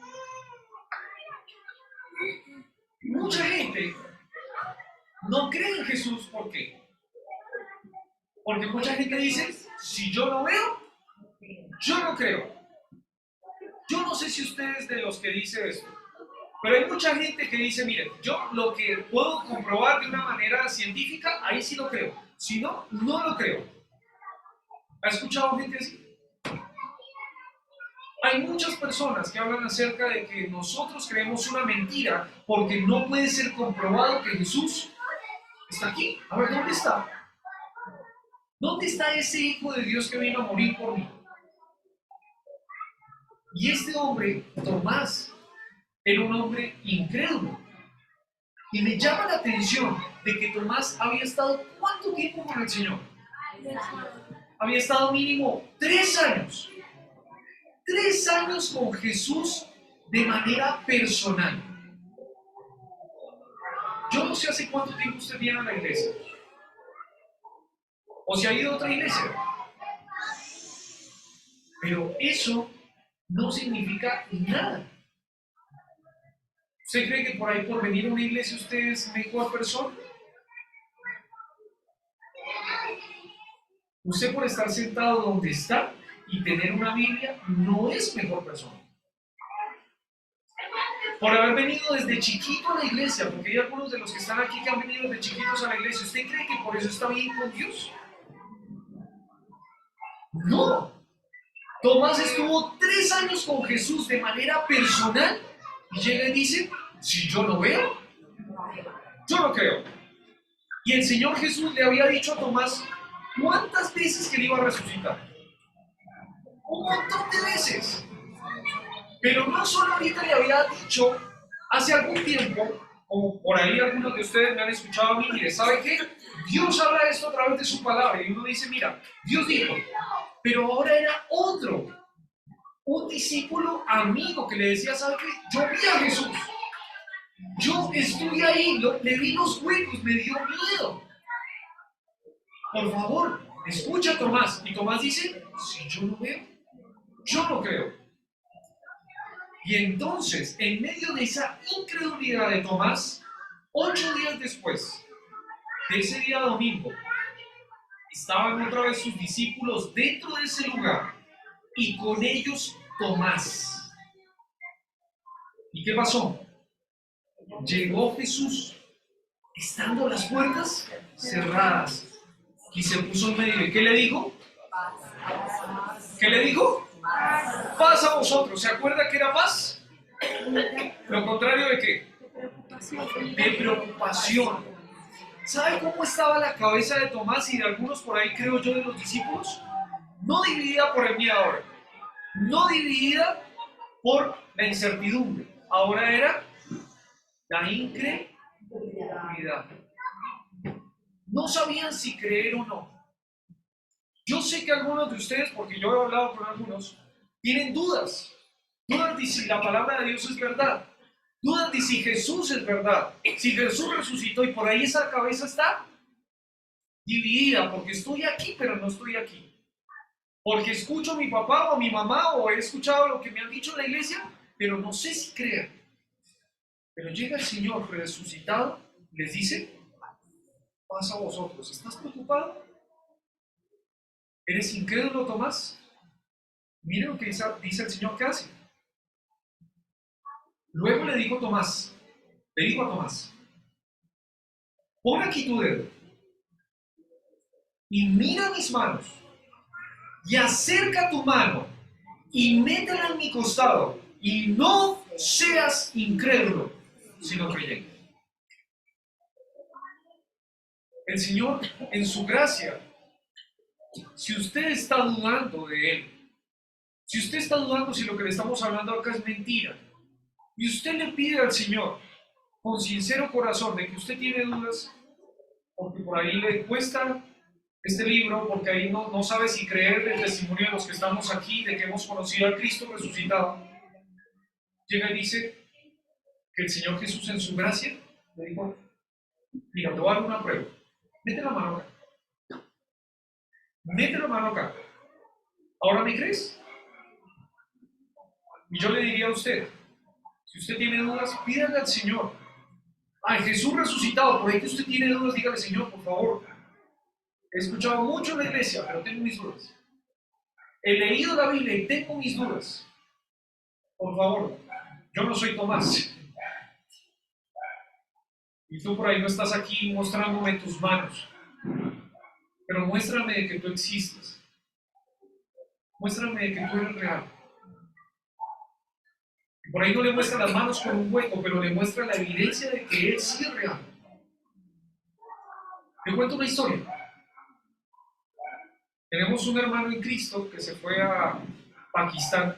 Mucha gente no cree en Jesús. ¿Por qué? Porque mucha gente dice, si yo no veo, yo no creo. Yo no sé si usted es de los que dice esto, pero hay mucha gente que dice, miren, yo lo que puedo comprobar de una manera científica, ahí sí lo creo. Si no, no lo creo. ¿Ha escuchado gente así? Hay muchas personas que hablan acerca de que nosotros creemos una mentira porque no puede ser comprobado que Jesús está aquí. A ver, ¿dónde está? ¿Dónde está ese Hijo de Dios que vino a morir por mí? Y este hombre, Tomás, era un hombre incrédulo. Y me llama la atención de que Tomás había estado ¿cuánto tiempo con el Señor? Había estado mínimo 3 años. 3 años con Jesús de manera personal. Yo no sé hace cuánto tiempo usted viene a la iglesia. O se ha ido a otra iglesia. Pero eso no significa nada. ¿Usted cree que por ahí, por venir a una iglesia, usted es mejor persona? Usted por estar sentado donde está y tener una Biblia no es mejor persona. Por haber venido desde chiquito a la iglesia, porque hay algunos de los que están aquí que han venido desde chiquitos a la iglesia, ¿usted cree que por eso está bien con Dios? No. Tomás estuvo 3 años con Jesús de manera personal y llega y dice, si yo no veo, yo no creo. Y el Señor Jesús le había dicho a Tomás cuántas veces que le iba a resucitar. Un montón de veces. Pero no solo ahorita le había dicho hace algún tiempo, como por ahí algunos de ustedes me han escuchado a mí, mire, ¿sabe qué? Dios habla esto a través de su palabra y uno dice, mira, Dios dijo, pero ahora era otro, un discípulo amigo que le decía, ¿sabe qué? Yo vi a Jesús, yo estuve ahí, le vi los huecos, me dio miedo. Por favor, Escucha a Tomás, y Tomás dice, si yo no veo, yo no creo. Y entonces, en medio de esa incredulidad de Tomás, 8 días después de ese día domingo, estaban otra vez sus discípulos dentro de ese lugar y con ellos Tomás. ¿Y qué pasó? Llegó Jesús, estando las puertas cerradas, y se puso en medio. ¿Y qué le dijo? ¿Qué le dijo? Paz a vosotros. ¿Se acuerda que era paz? ¿Lo contrario de qué? De preocupación. ¿Sabe cómo estaba la cabeza de Tomás y de algunos por ahí, creo yo, de los discípulos? No dividida por el miedo ahora, no dividida por la incertidumbre. Ahora era la incredulidad. No sabían si creer o no. Yo sé que algunos de ustedes, porque yo he hablado con algunos, tienen dudas. Dudas de si la palabra de Dios es verdad. Dudas de si Jesús es verdad. Si Jesús resucitó, y por ahí esa cabeza está dividida, porque estoy aquí, pero no estoy aquí. Porque escucho a mi papá o a mi mamá, o he escuchado lo que me han dicho en la iglesia, pero no sé si creer. Pero llega el Señor resucitado, les dice, paz a vosotros. ¿Estás preocupado? ¿Eres incrédulo, Tomás? Mira lo que dice el Señor que hace. Luego le dijo a Tomás, pon aquí tu dedo y mira mis manos y acerca tu mano y métela en mi costado y no seas incrédulo, sino creyente. El Señor, en su gracia, si usted está dudando de Él, si usted está dudando si lo que le estamos hablando acá es mentira, y usted le pide al Señor con sincero corazón de que usted tiene dudas, porque por ahí le cuesta este libro, porque ahí no sabe si creer del testimonio de los que estamos aquí, de que hemos conocido al Cristo resucitado, llega y dice que el Señor Jesús en su gracia le dijo, mira, te voy a dar una prueba, mete la mano acá, mete la mano acá, ¿ahora me crees? Y yo le diría a usted, si usted tiene dudas, pídale al Señor, al Jesús resucitado, por ahí que usted tiene dudas, dígale, Señor, por favor, he escuchado mucho en la iglesia, pero tengo mis dudas. He leído la Biblia y tengo mis dudas. Por favor, yo no soy Tomás. Y tú por ahí no estás aquí mostrándome tus manos. Pero muéstrame de que tú existes. Muéstrame de que tú eres real. Y por ahí no le muestra las manos con un hueco, pero le muestra la evidencia de que Él sí es real. Te cuento una historia. Tenemos un hermano en Cristo que se fue a Pakistán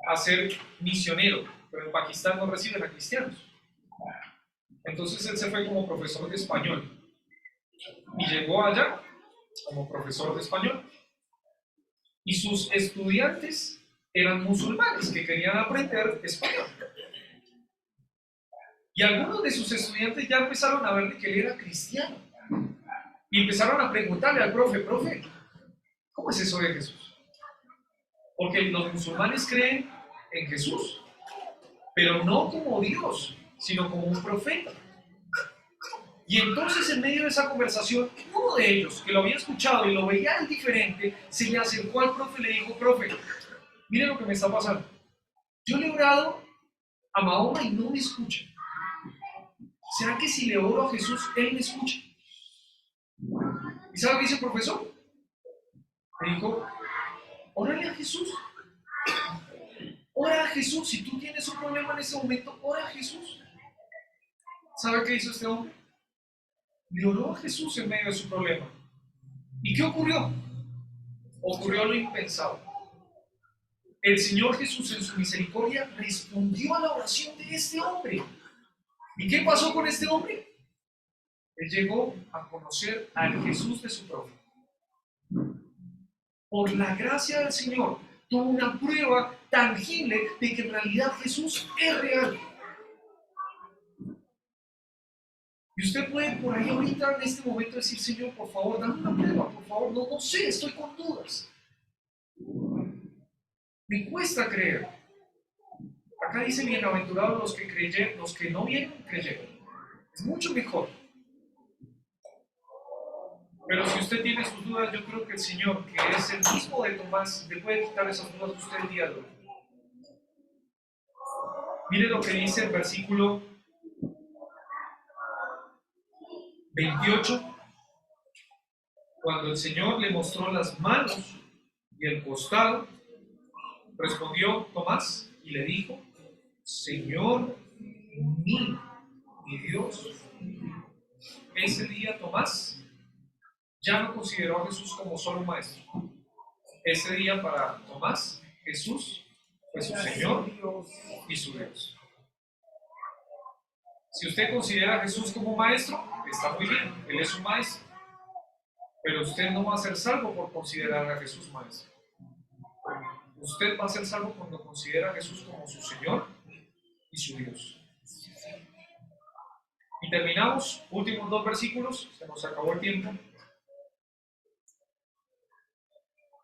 a ser misionero, pero en Pakistán no reciben a cristianos. Entonces él se fue como profesor de español y llegó allá como profesor de español. Y sus estudiantes eran musulmanes que querían aprender español. Y algunos de sus estudiantes ya empezaron a ver que él era cristiano. Y empezaron a preguntarle al profe, ¿cómo es eso de Jesús? Porque los musulmanes creen en Jesús, pero no como Dios, sino como un profeta. Y entonces en medio de esa conversación, uno de ellos, que lo había escuchado y lo veía diferente, se le acercó al profe y le dijo, profe, mire lo que me está pasando. Yo le he orado a Mahoma y no me escucha. ¿Será que si le oro a Jesús, Él me escucha? ¿Y sabe qué dice el profesor? Me dijo, órale a Jesús. Ora a Jesús. Si tú tienes un problema en ese momento, ora a Jesús. ¿Sabe qué hizo este hombre? Le oró a Jesús en medio de su problema. ¿Y qué ocurrió? Ocurrió lo impensado. El Señor Jesús en su misericordia respondió a la oración de este hombre. ¿Y qué pasó con este hombre? Él llegó a conocer al Jesús de su profeta. Por la gracia del Señor, tuvo una prueba tangible de que en realidad Jesús es real. Y usted puede por ahí ahorita en este momento decir, Señor, por favor, dame una prueba, por favor, no sé, estoy con dudas. Me cuesta creer. Acá dice, bienaventurados los que creyeron, los que no vieron, creyeron. Es mucho mejor. Pero si usted tiene sus dudas, yo creo que el Señor, que es el mismo de Tomás, le puede quitar esas dudas a usted el día de hoy. Mire lo que dice el versículo 28, cuando el Señor le mostró las manos y el costado, respondió Tomás y le dijo, Señor mío y Dios. Ese día Tomás ya no consideró a Jesús como solo un maestro. Ese día para Tomás, Jesús fue su Señor y su Dios. Si usted considera a Jesús como maestro, está muy bien, Él es un maestro. Pero usted no va a ser salvo por considerar a Jesús maestro. Usted va a ser salvo cuando considera a Jesús como su Señor y su Dios. Y terminamos, últimos 2 versículos, se nos acabó el tiempo.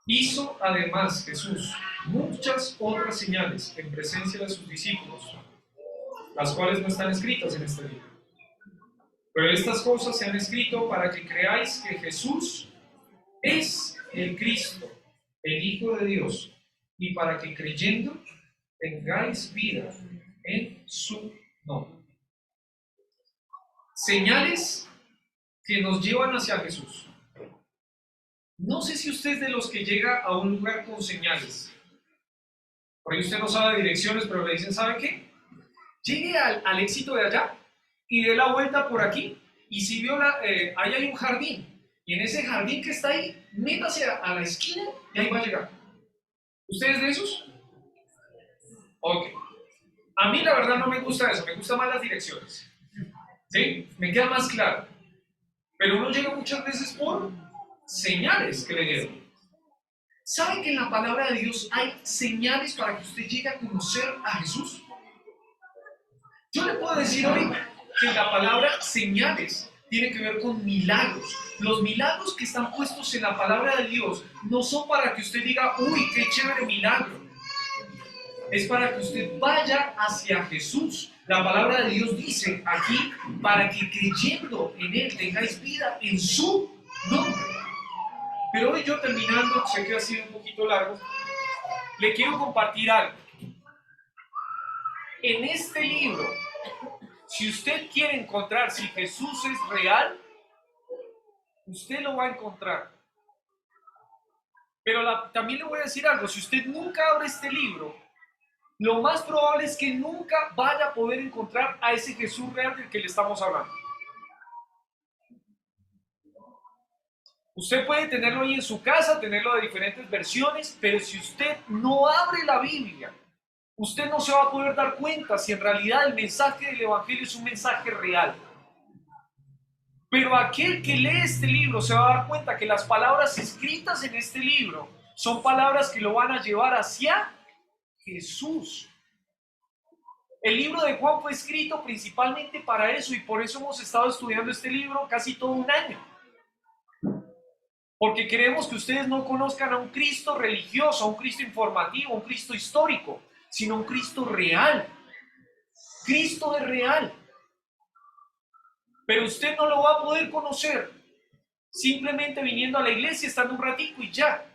Hizo además Jesús muchas otras señales en presencia de sus discípulos, las cuales no están escritas en este libro. Pero estas cosas se han escrito para que creáis que Jesús es el Cristo, el Hijo de Dios, y para que creyendo tengáis vida en su nombre. Señales que nos llevan hacia Jesús. No sé si usted es de los que llega a un lugar con señales. Por ahí usted no sabe direcciones, pero le dicen, ¿sabe qué? Llegue al éxito de allá y dé la vuelta por aquí. Y si vio, ahí hay un jardín. Y en ese jardín que está ahí, métase a la esquina y ahí va a llegar. ¿Ustedes de esos? Ok. A mí la verdad no me gusta eso, me gustan más las direcciones. ¿Sí? Me queda más claro. Pero uno llega muchas veces por señales que le dieron. ¿Sabe que en la palabra de Dios hay señales para que usted llegue a conocer a Jesús? Yo le puedo decir hoy que la palabra señales tiene que ver con milagros. Los milagros que están puestos en la palabra de Dios no son para que usted diga, uy, qué chévere milagro. Es para que usted vaya hacia Jesús. La palabra de Dios dice aquí, para que creyendo en Él tengáis vida en su nombre. Pero hoy yo terminando, sé que ha sido un poquito largo, le quiero compartir algo. En este libro, si usted quiere encontrar si Jesús es real, usted lo va a encontrar. Pero también le voy a decir algo, si usted nunca abre este libro, lo más probable es que nunca vaya a poder encontrar a ese Jesús real del que le estamos hablando. Usted puede tenerlo ahí en su casa, tenerlo de diferentes versiones, pero si usted no abre la Biblia, usted no se va a poder dar cuenta si en realidad el mensaje del Evangelio es un mensaje real. Pero aquel que lee este libro se va a dar cuenta que las palabras escritas en este libro son palabras que lo van a llevar hacia Jesús. El libro de Juan fue escrito principalmente para eso y por eso hemos estado estudiando este libro casi todo un año. Porque queremos que ustedes no conozcan a un Cristo religioso, a un Cristo informativo, a un Cristo histórico, sino a un Cristo real. Cristo es real. Pero usted no lo va a poder conocer simplemente viniendo a la iglesia, estando un ratico y ya.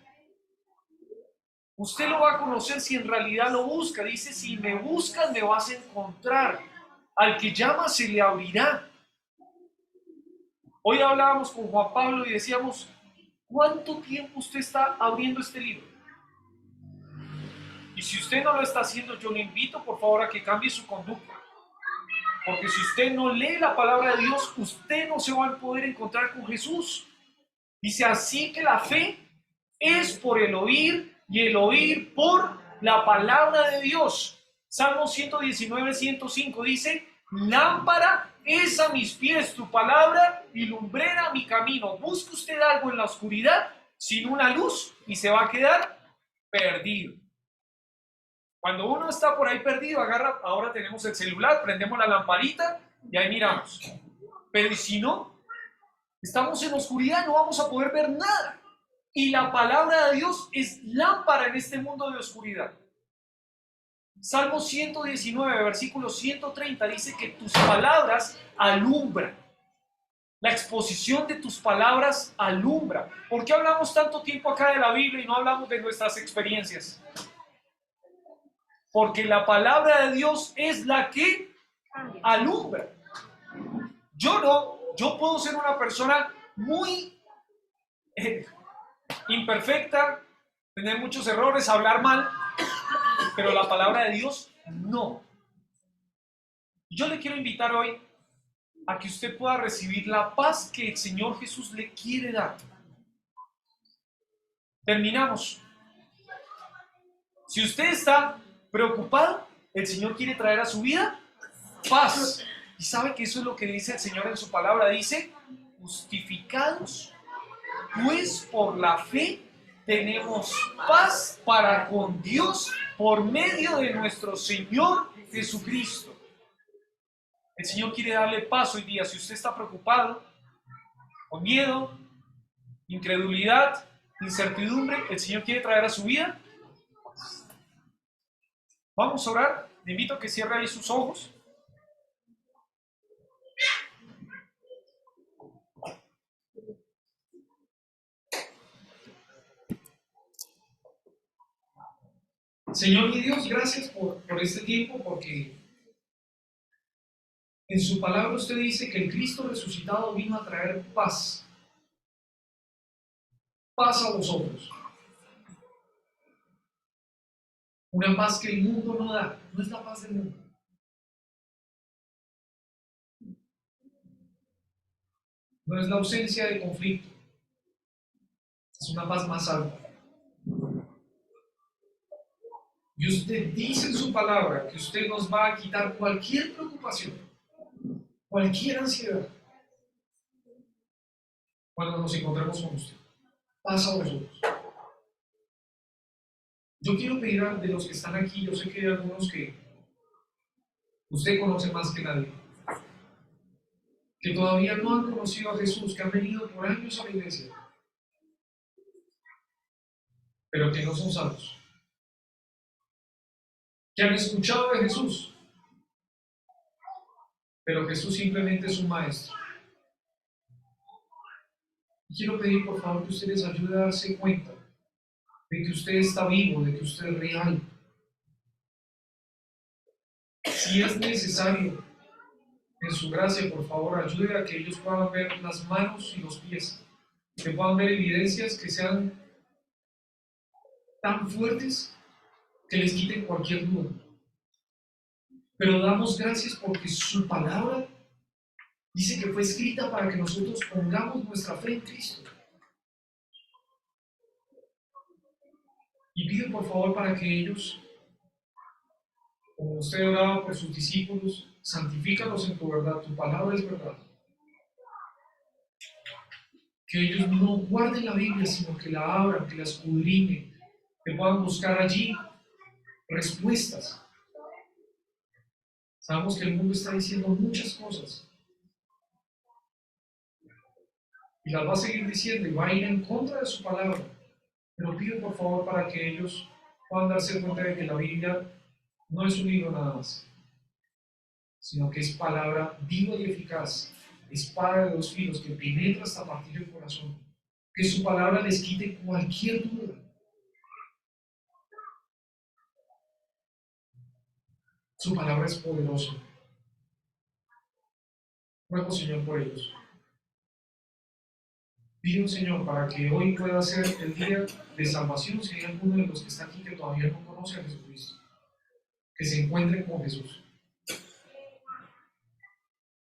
Usted lo va a conocer si en realidad lo busca. Dice, si me buscas me vas a encontrar. Al que llama se le abrirá. Hoy hablábamos con Juan Pablo y decíamos, ¿cuánto tiempo usted está abriendo este libro? Y si usted no lo está haciendo, yo le invito por favor a que cambie su conducta. Porque si usted no lee la palabra de Dios, usted no se va a poder encontrar con Jesús. Dice, así que la fe es por el oír y el oír por la palabra de Dios. Salmo 119, 105 dice, lámpara es a mis pies tu palabra y lumbrera mi camino. Busque usted algo en la oscuridad sin una luz y se va a quedar perdido. Cuando uno está por ahí perdido, agarra, ahora tenemos el celular, prendemos la lamparita y ahí miramos. Pero ¿y si no? Estamos en oscuridad, no vamos a poder ver nada. Y la palabra de Dios es lámpara en este mundo de oscuridad. Salmo 119, versículo 130 dice que tus palabras alumbran. La exposición de tus palabras alumbra. ¿Por qué hablamos tanto tiempo acá de la Biblia y no hablamos de nuestras experiencias? Porque la palabra de Dios es la que alumbra. Yo puedo ser una persona muy imperfecta, tener muchos errores, hablar mal, pero la palabra de Dios no. Yo le quiero invitar hoy a que usted pueda recibir la paz que el Señor Jesús le quiere dar. Terminamos. Si usted está preocupado, el Señor quiere traer a su vida paz. Y sabe que eso es lo que dice el Señor en su palabra. Dice, justificados, pues por la fe tenemos paz para con Dios por medio de nuestro Señor Jesucristo. El Señor quiere darle paz hoy día. Si usted está preocupado, con miedo, incredulidad, incertidumbre, el Señor quiere traer a su vida. Vamos a orar. Le invito a que cierre ahí sus ojos. Señor mi Dios, gracias por este tiempo, porque en su palabra usted dice que el Cristo resucitado vino a traer paz. Paz a vosotros. Una paz que el mundo no da. No es la paz del mundo. No es la ausencia de conflicto. Es una paz más alta. Y usted dice en su palabra que usted nos va a quitar cualquier preocupación, cualquier ansiedad, cuando nos encontremos con usted. Paz a vosotros. Yo quiero pedir de los que están aquí, yo sé que hay algunos que usted conoce más que nadie, que todavía no han conocido a Jesús, que han venido por años a la iglesia, pero que no son salvos, que han escuchado de Jesús, pero Jesús simplemente es un maestro. Y quiero pedir por favor que usted les ayude a darse cuenta de que usted está vivo, de que usted es real. Si es necesario, en su gracia, por favor, ayude a que ellos puedan ver las manos y los pies, que puedan ver evidencias que sean tan fuertes que les quiten cualquier duda. Pero damos gracias porque su palabra dice que fue escrita para que nosotros pongamos nuestra fe en Cristo. Y pido por favor para que ellos, como usted oraba por sus discípulos, santifícalos en tu verdad, tu palabra es verdad. Que ellos no guarden la Biblia, sino que la abran, que la escudriñen, que puedan buscar allí respuestas. Sabemos que el mundo está diciendo muchas cosas y las va a seguir diciendo y va a ir en contra de su palabra. Pero pido por favor para que ellos puedan darse cuenta de que la Biblia no es un libro nada más, sino que es palabra viva y eficaz, espada de dos filos que penetra hasta partir el corazón. Que su palabra les quite cualquier duda. Su palabra es poderosa. Ruego, Señor, por ellos. Pido, Señor, para que hoy pueda ser el día de salvación si hay alguno de los que está aquí que todavía no conoce a Jesucristo, que se encuentren con Jesús.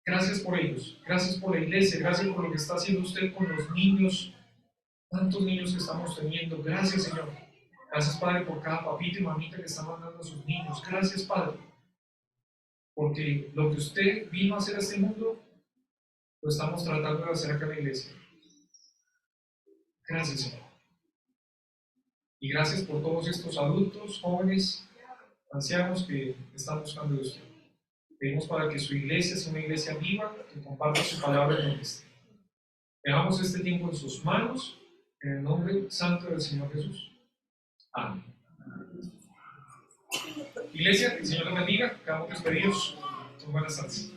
Gracias por ellos, gracias por la iglesia, gracias por lo que está haciendo usted con los niños, tantos niños que estamos teniendo. Gracias, Señor. Gracias, Padre, por cada papito y mamita que está mandando a sus niños. Gracias, Padre, porque lo que usted vino a hacer a este mundo, lo estamos tratando de hacer acá en la iglesia. Gracias, Señor. Y gracias por todos estos adultos, jóvenes, ancianos que están buscando de usted. Pedimos para que su iglesia sea una iglesia viva, que comparta su palabra en donde esté. Dejamos este tiempo en sus manos, en el nombre santo del Señor Jesús. Amén. Iglesia, que el Señor les bendiga, quedamos despedidos. Muy buenas tardes.